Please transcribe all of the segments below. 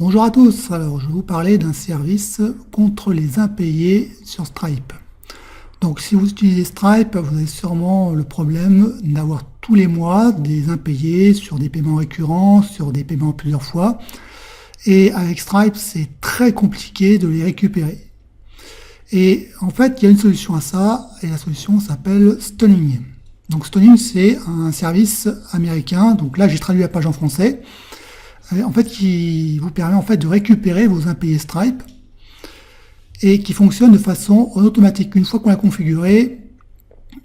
Bonjour à tous, alors je vais vous parler d'un service contre les impayés sur Stripe. Donc si vous utilisez Stripe, vous avez sûrement le problème d'avoir tous les mois des impayés sur des paiements récurrents, sur des paiements plusieurs fois. Et avec Stripe, c'est très compliqué de les récupérer. Et en fait, il y a une solution à ça, et la solution s'appelle Stoning. Donc Stoning, c'est un service américain, donc là j'ai traduit la page en français, en fait, qui vous permet en fait de récupérer vos impayés Stripe et qui fonctionne de façon en automatique. Une fois qu'on l'a configuré,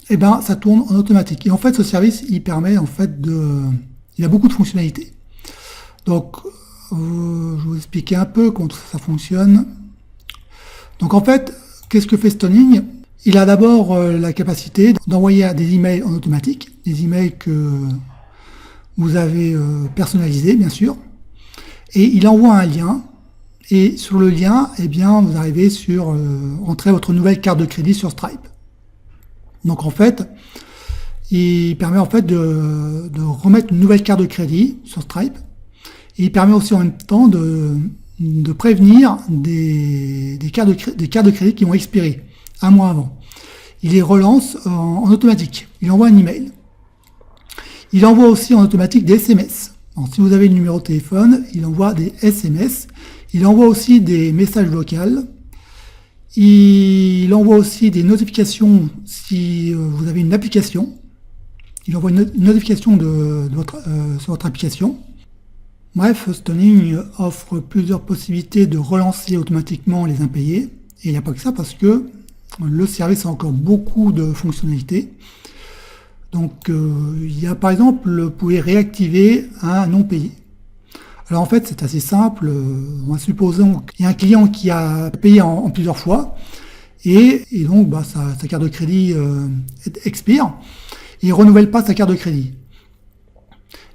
eh ben, ça tourne en automatique. Et en fait, ce service, il permet en fait il a beaucoup de fonctionnalités. Donc, je vais vous expliquer un peu comment ça fonctionne. Donc, en fait, qu'est-ce que fait Stoning? Il a d'abord la capacité d'envoyer des emails en automatique, des emails que vous avez personnalisés, bien sûr. Et il envoie un lien, et sur le lien, eh bien, vous arrivez sur entrer votre nouvelle carte de crédit sur Stripe. Donc en fait, il permet en fait de remettre une nouvelle carte de crédit sur Stripe. Et il permet aussi en même temps de prévenir des cartes de crédit qui ont expiré un mois avant. Il les relance en automatique. Il envoie un email. Il envoie aussi en automatique des SMS. Alors, si vous avez le numéro de téléphone, il envoie des SMS. Il envoie aussi des messages vocaux. Il envoie aussi des notifications si vous avez une application. Il envoie une notification sur votre application. Bref, Stoning offre plusieurs possibilités de relancer automatiquement les impayés. Et il n'y a pas que ça parce que le service a encore beaucoup de fonctionnalités. Donc, il y a par exemple, vous pouvez réactiver un non payé. Alors en fait, c'est assez simple. Supposons qu'il y a un client qui a payé en plusieurs fois et donc sa carte de crédit expire et il ne renouvelle pas sa carte de crédit.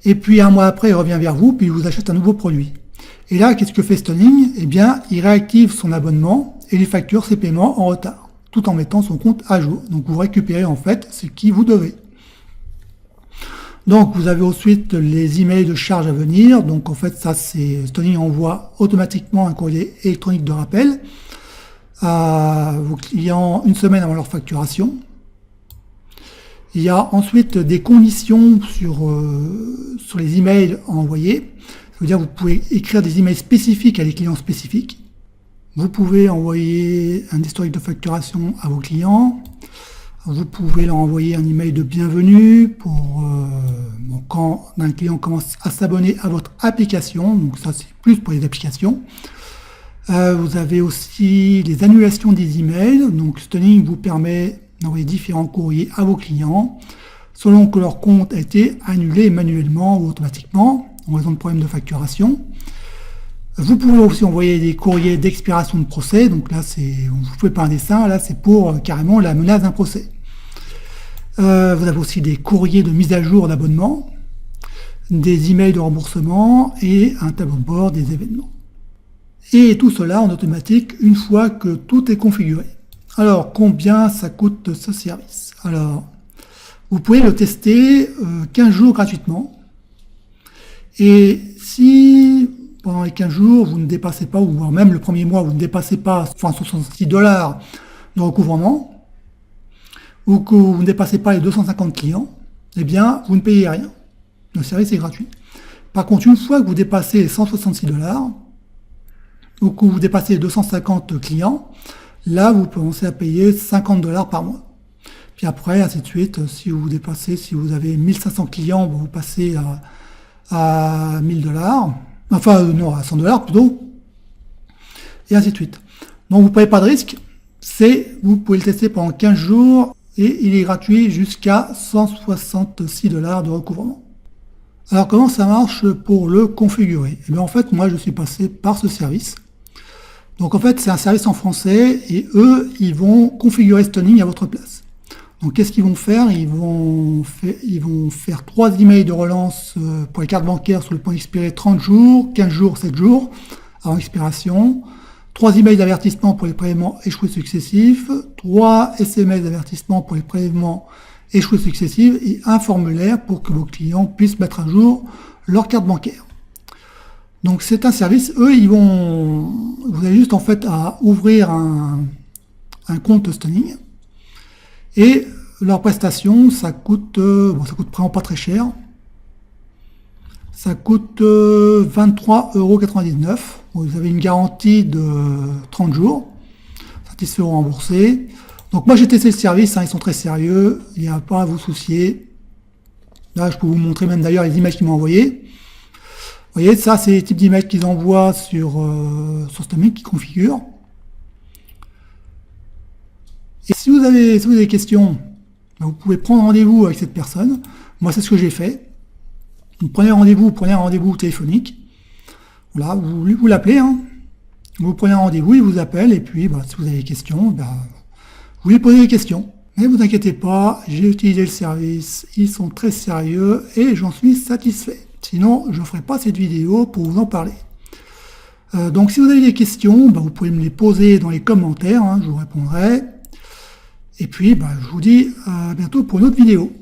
Et puis un mois après, il revient vers vous puis il vous achète un nouveau produit. Et là, qu'est-ce que fait Stoning? Eh bien, il réactive son abonnement et lui facture ses paiements en retard, tout en mettant son compte à jour. Donc vous récupérez en fait ce qui vous devez. Donc vous avez ensuite les emails de charge à venir. Donc en fait ça c'est Stoning envoie automatiquement un courrier électronique de rappel à vos clients une semaine avant leur facturation. Il y a ensuite des conditions sur les emails à envoyer. Ça veut dire que vous pouvez écrire des emails spécifiques à des clients spécifiques. Vous pouvez envoyer un historique de facturation à vos clients. Vous pouvez leur envoyer un email de bienvenue pour quand un client commence à s'abonner à votre application. Donc ça c'est plus pour les applications. Vous avez aussi les annulations des emails. Donc Stoning vous permet d'envoyer différents courriers à vos clients selon que leur compte a été annulé manuellement ou automatiquement en raison de problèmes de facturation. Vous pouvez aussi envoyer des courriers d'expiration de procès. Donc là, vous ne faites pas un dessin. Là, c'est pour carrément la menace d'un procès. Vous avez aussi des courriers de mise à jour d'abonnement, des emails de remboursement et un tableau de bord des événements. Et tout cela en automatique une fois que tout est configuré. Alors, combien ça coûte ce service? Alors, vous pouvez le tester 15 jours gratuitement. Et si pendant les 15 jours, vous ne dépassez pas, ou voire même le premier mois, vous ne dépassez pas $66 de recouvrement, ou que vous ne dépassez pas les 250 clients, eh bien, vous ne payez rien. Le service est gratuit. Par contre, une fois que vous dépassez les $166, ou que vous dépassez les 250 clients, là, vous commencez à payer $50 par mois. Puis après, ainsi de suite, si vous avez 1500 clients, vous passez à $1000. Enfin, non, à $100 plutôt, et ainsi de suite. Donc, vous ne prenez pas de risque, vous pouvez le tester pendant 15 jours, et il est gratuit jusqu'à $166 de recouvrement. Alors, comment ça marche pour le configurer? Eh bien, en fait, moi, je suis passé par ce service. Donc, en fait, c'est un service en français, et eux, ils vont configurer Stoning à votre place. Donc, qu'est-ce qu'ils vont faire? Ils vont faire 3 emails de relance pour les cartes bancaires sur le point d'expirer 30 jours, 15 jours, 7 jours avant expiration. 3 emails d'avertissement pour les prélèvements échoués successifs. 3 SMS d'avertissement pour les prélèvements échoués successifs. Et un formulaire pour que vos clients puissent mettre à jour leur carte bancaire. Donc c'est un service, eux vous avez juste en fait à ouvrir un compte Stoning et leur prestation, ça coûte vraiment pas très cher. Ça coûte 23,99 €. Vous avez une garantie de 30 jours, satisfait ou remboursé. Donc moi j'ai testé le service, ils sont très sérieux, il n'y a pas à vous soucier. Là je peux vous montrer même d'ailleurs les images qu'ils m'ont envoyées. Vous voyez, ça c'est les types d'images qu'ils envoient sur Stoning, qu'ils configurent. Et si vous avez des questions, vous pouvez prendre rendez-vous avec cette personne. Moi c'est ce que j'ai fait. Vous prenez un rendez-vous téléphonique. Voilà, vous l'appelez, vous prenez un rendez-vous, il vous appelle, et puis si vous avez des questions, vous lui posez des questions. Mais vous inquiétez pas, j'ai utilisé le service, ils sont très sérieux et j'en suis satisfait. Sinon, je ne ferai pas cette vidéo pour vous en parler. Donc si vous avez des questions, vous pouvez me les poser dans les commentaires, je vous répondrai. Et puis, je vous dis à bientôt pour une autre vidéo.